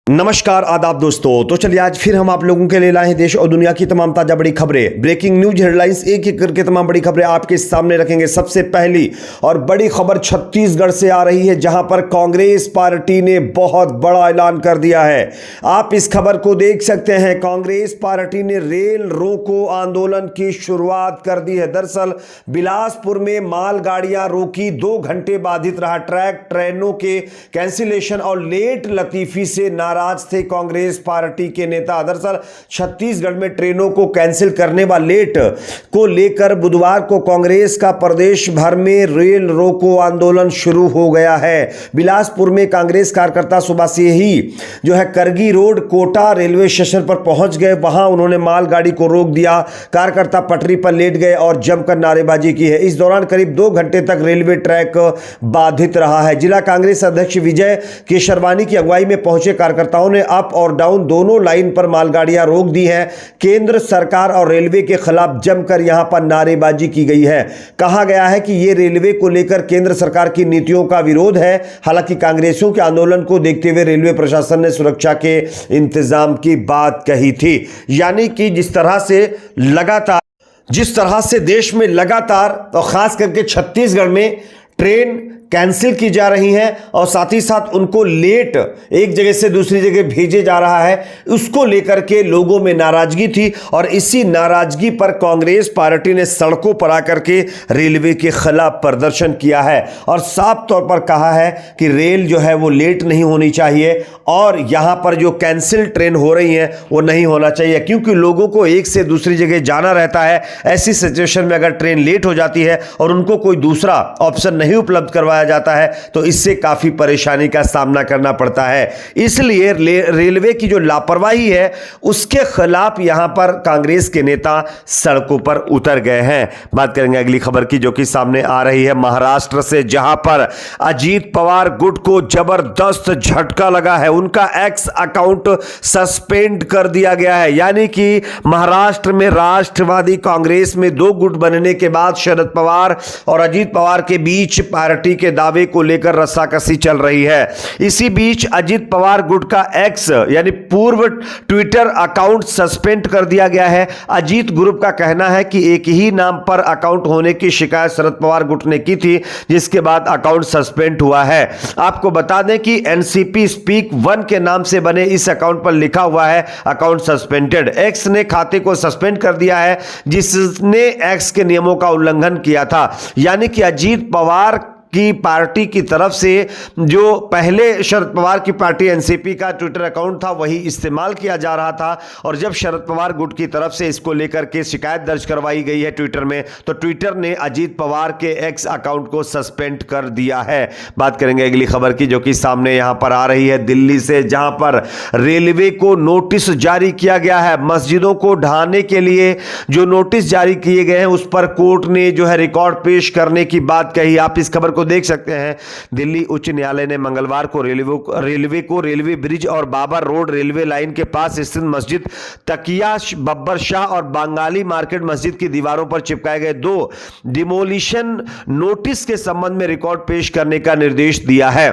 नमस्कार आदाब दोस्तों। तो चलिए आज फिर हम आप लोगों के लिए लाए हैं देश और दुनिया की तमाम ताजा बड़ी खबरें, ब्रेकिंग न्यूज हेडलाइंस, एक एक करके तमाम बड़ी खबरें आपके सामने रखेंगे। सबसे पहली और बड़ी खबर छत्तीसगढ़ से आ रही है, जहां पर कांग्रेस पार्टी ने बहुत बड़ा ऐलान कर दिया है। आप इस खबर को देख सकते हैं। कांग्रेस पार्टी ने रेल रोको आंदोलन की शुरुआत कर दी है। दरअसल बिलासपुर में मालगाड़ियां रोकी, 2 घंटे बाधित रहा ट्रैक, ट्रेनों के कैंसिलेशन और लेट लतीफी से नाराज थे कांग्रेस पार्टी के नेता। दरअसल छत्तीसगढ़ में ट्रेनों को कैंसिल करने व लेट को लेकर बुधवार को कांग्रेस का प्रदेश भर में रेल रोको आंदोलन शुरू हो गया है। बिलासपुर में कांग्रेस कार्यकर्ता सुबह से ही करगी रोड कोटा रेलवे स्टेशन पर पहुंच गए। वहां उन्होंने मालगाड़ी को रोक दिया, कार्यकर्ता पटरी पर लेट गए और जमकर नारेबाजी की है। इस दौरान करीब 2 घंटे तक रेलवे ट्रैक बाधित रहा है। जिला कांग्रेस अध्यक्ष विजय केशरवानी की अगुवाई में पहुंचे कार्यकर्ताओं ने अप और डाउन दोनों लाइन पर मालगाड़ियां रोक दी हैं। केंद्र सरकार और रेलवे के खिलाफ जमकर यहां पर नारेबाजी की गई है। कहा गया है कि यह रेलवे को लेकर केंद्र सरकार की नीतियों का विरोध है। हालांकि कांग्रेसियों के आंदोलन को देखते हुए रेलवे प्रशासन ने सुरक्षा के इंतजाम की बात कही थी। यानी कि जिस तरह से देश में लगातार और खास करके छत्तीसगढ़ में ट्रेन कैंसिल की जा रही हैं और साथ ही साथ उनको लेट एक जगह से दूसरी जगह भेजे जा रहा है, उसको लेकर के लोगों में नाराजगी थी और इसी नाराजगी पर कांग्रेस पार्टी ने सड़कों पर आकर के रेलवे के खिलाफ प्रदर्शन किया है और साफ तौर पर कहा है कि रेल वो लेट नहीं होनी चाहिए और यहां पर जो कैंसिल ट्रेन हो रही हैं वो नहीं होना चाहिए, क्योंकि लोगों को एक से दूसरी जगह जाना रहता है। ऐसी सिचुएशन में अगर ट्रेन लेट हो जाती है और उनको कोई दूसरा ऑप्शन नहीं उपलब्ध करवाया जाता है तो इससे काफी परेशानी का सामना करना पड़ता है। इसलिए रेलवे की जो लापरवाही है उसके खिलाफ यहां पर कांग्रेस के नेता सड़कों पर उतर गए हैं। बात करेंगे अगली खबर की, जो कि सामने आ रही है महाराष्ट्र से, जहां पर अजीत पवार गुट को जबरदस्त झटका लगा है। उनका एक्स अकाउंट सस्पेंड कर दिया गया है। यानी कि महाराष्ट्र में राष्ट्रवादी कांग्रेस में 2 गुट बनने के बाद शरद पवार और अजीत पवार के बीच पार्टी के दावे को लेकर रस्साकसी चल रही है। इसी बीच अजीत पवार गुट का एक्स यानी पूर्व ट्विटर अकाउंट सस्पेंड कर दिया गया है। अजीत ग्रुप का कहना है कि एक ही नाम पर अकाउंट होने की शिकायत शरद पवार गुट ने की थी, जिसके बाद अकाउंट सस्पेंड हुआ है। आपको बता दें कि एनसीपी स्पीक 1 के नाम से बने इस अकाउंट पर लिखा हुआ है अकाउंट सस्पेंडेड। एक्स ने खाते को सस्पेंड कर दिया है, जिसने एक्स के नियमों का उल्लंघन किया था। यानी कि अजीत पवार की पार्टी की तरफ से जो पहले शरद पवार की पार्टी एनसीपी का ट्विटर अकाउंट था वही इस्तेमाल किया जा रहा था और जब शरद पवार गुट की तरफ से इसको लेकर के शिकायत दर्ज करवाई गई है ट्विटर में, तो ट्विटर ने अजीत पवार के एक्स अकाउंट को सस्पेंड कर दिया है। बात करेंगे अगली खबर की, जो कि सामने यहां पर आ रही है दिल्ली से, जहां पर रेलवे को नोटिस जारी किया गया है। मस्जिदों को ढहाने के लिए जो नोटिस जारी किए गए हैं उस पर कोर्ट ने रिकॉर्ड पेश करने की बात कही। आप इस खबर को देख सकते हैं। दिल्ली उच्च न्यायालय ने मंगलवार को रेलवे ब्रिज और बाबर रोड रेलवे लाइन के पास स्थित मस्जिद तकिया बब्बर शाह और बंगाली मार्केट मस्जिद की दीवारों पर चिपकाए गए 2 डिमोलिशन नोटिस के संबंध में रिकॉर्ड पेश करने का निर्देश दिया है।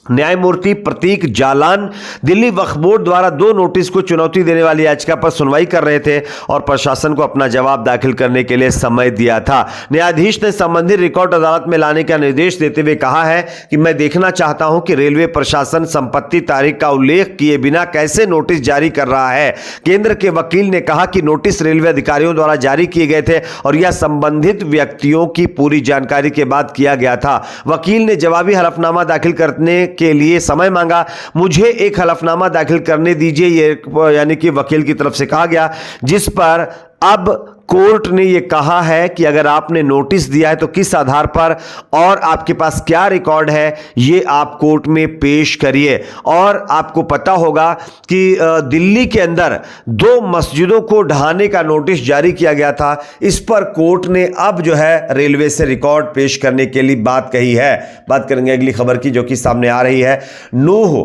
न्यायमूर्ति प्रतीक जालान दिल्ली वक्फ बोर्ड द्वारा 2 नोटिस को चुनौती देने वाली याचिका पर सुनवाई कर रहे थे और प्रशासन को अपना जवाब दाखिल करने के लिए समय दिया था। न्यायाधीश ने संबंधित रिकॉर्ड अदालत में लाने का निर्देश देते हुए कहा है कि मैं देखना चाहता हूं कि रेलवे प्रशासन संपत्ति तारीख का उल्लेख किए बिना कैसे नोटिस जारी कर रहा है। केंद्र के वकील ने कहा कि नोटिस रेलवे अधिकारियों द्वारा जारी किए गए थे और यह संबंधित व्यक्तियों की पूरी जानकारी के बाद किया गया था। वकील ने जवाबी हलफनामा दाखिल करने के लिए समय मांगा। मुझे एक हलफनामा दाखिल करने दीजिए, ये यानी कि वकील की तरफ से कहा गया, जिस पर अब कोर्ट ने यह कहा है कि अगर आपने नोटिस दिया है तो किस आधार पर और आपके पास क्या रिकॉर्ड है ये आप कोर्ट में पेश करिए। और आपको पता होगा कि दिल्ली के अंदर 2 मस्जिदों को ढहाने का नोटिस जारी किया गया था। इस पर कोर्ट ने अब रेलवे से रिकॉर्ड पेश करने के लिए बात कही है। बात करेंगे अगली खबर की, जो कि सामने आ रही है। नूह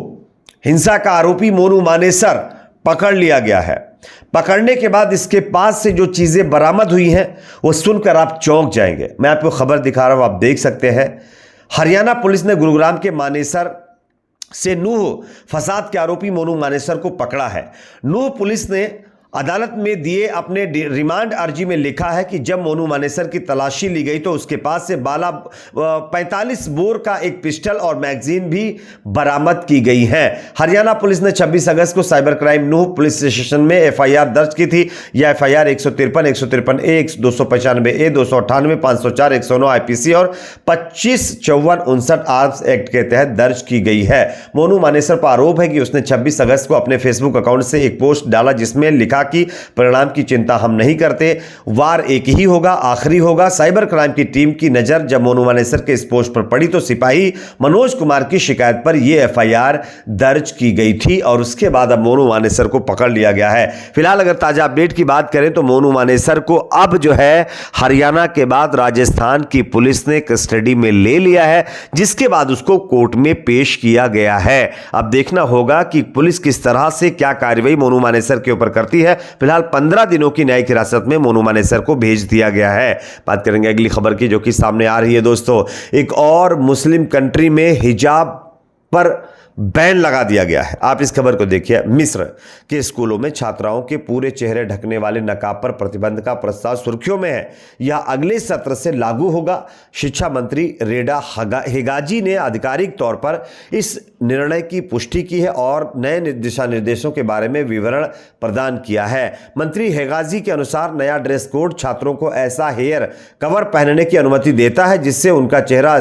हिंसा का आरोपी मोनू मानेसर पकड़ लिया गया है। पकड़ने के बाद इसके पास से जो चीजें बरामद हुई हैं वो सुनकर आप चौंक जाएंगे। मैं आपको खबर दिखा रहा हूं, आप देख सकते हैं। हरियाणा पुलिस ने गुरुग्राम के मानेसर से नूह फसाद के आरोपी मोनू मानेसर को पकड़ा है। नूह पुलिस ने अदालत में दिए अपने रिमांड अर्जी में लिखा है कि जब मोनू मानेसर की तलाशी ली गई तो उसके पास से 45 बोर का एक पिस्टल और मैगजीन भी बरामद की गई है। हरियाणा पुलिस ने 26 अगस्त को साइबर क्राइम नूह पुलिस स्टेशन में एफआईआर दर्ज की थी। यह एफआईआर 153, 153A, 295A, 298, 504, 109 आईपीसी और 255459 आर्म्स एक्ट के तहत दर्ज की गई है। मोनू मानेसर पर आरोप है कि उसने 26 अगस्त को अपने फेसबुक अकाउंट से एक पोस्ट डाला जिसमें लिखा कि परिणाम की चिंता हम नहीं करते, वार एक ही होगा, आखिरी होगा। साइबर क्राइम की टीम की नजर जब मोनू मानेसर के इस पोस्ट पर पड़ी तो सिपाही मनोज कुमार की शिकायत पर यह एफआईआर दर्ज की गई थी और उसके बाद अब मोनू मानेसर को पकड़ लिया गया है। फिलहाल अगर ताजा अपडेट की बात करें तो मोनू मानेसर को अब जो है हरियाणा के बाद राजस्थान की पुलिस ने कस्टडी में ले लिया है, जिसके बाद उसको कोर्ट में पेश किया गया है। अब देखना होगा कि पुलिस किस तरह से क्या कार्रवाई मोनू मानेसर के ऊपर करती है। फिलहाल 15 दिनों की न्यायिक हिरासत में मोनू मानेसर को भेज दिया गया है। बात करेंगे अगली खबर की जो कि सामने आ रही है दोस्तों। एक और मुस्लिम कंट्री में हिजाब पर बैन लगा दिया गया है। आप इस खबर को देखिए। मिस्र के स्कूलों में छात्राओं के पूरे चेहरे ढकने वाले नकाब पर प्रतिबंध का प्रस्ताव सुर्खियों में है। यह अगले सत्र से लागू होगा। शिक्षा मंत्री रेडा हेगाजी ने आधिकारिक तौर पर इस निर्णय की पुष्टि की है और नए दिशा निर्देशों के बारे में विवरण प्रदान किया है। मंत्री हेगाजी के अनुसार नया ड्रेस कोड छात्रों को ऐसा हेयर कवर पहनने की अनुमति देता है जिससे उनका चेहरा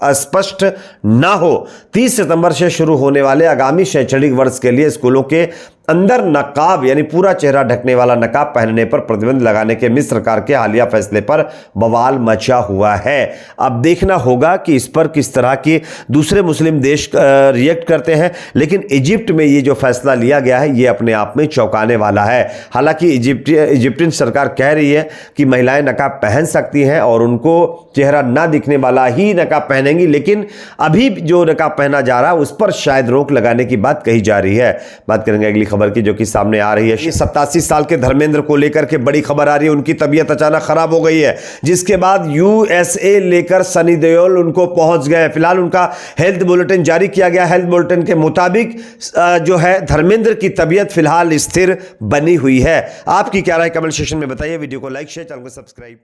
अस्पष्ट न हो। 30 सितंबर से शुरू होने वाले आगामी शैक्षणिक वर्ष के लिए स्कूलों के अंदर नकाब यानी पूरा चेहरा ढकने वाला नकाब पहनने पर प्रतिबंध लगाने के मिस्र सरकार के हालिया फैसले पर बवाल मचा हुआ है। अब देखना होगा कि इस पर किस तरह के दूसरे मुस्लिम देश रिएक्ट करते हैं, लेकिन इजिप्ट में ये जो फैसला लिया गया है ये अपने आप में चौंकाने वाला है। हालांकि इजिप्टियन सरकार कह रही है कि महिलाएं नकाब पहन सकती हैं और उनको चेहरा ना दिखने वाला ही नकाब पहनेंगी, लेकिन अभी जो नकाब पहना जा रहा है उस पर शायद रोक लगाने की बात कही जा रही है। बात करेंगे अगली खबर की जो कि सामने आ रही है। 87 साल के धर्मेंद्र को लेकर के बड़ी खबर आ रही है। उनकी तबीयत अचानक खराब हो गई है, जिसके बाद यूएसए लेकर सनी देओल उनको पहुंच गए। फिलहाल उनका हेल्थ बुलेटिन जारी किया गया। हेल्थ बुलेटिन के मुताबिक जो है धर्मेंद्र की तबीयत फिलहाल स्थिर बनी हुई है। आपकी क्या राय कमेंट सेक्शन में बताइए। वीडियो को लाइक शेयर, चैनल को सब्सक्राइब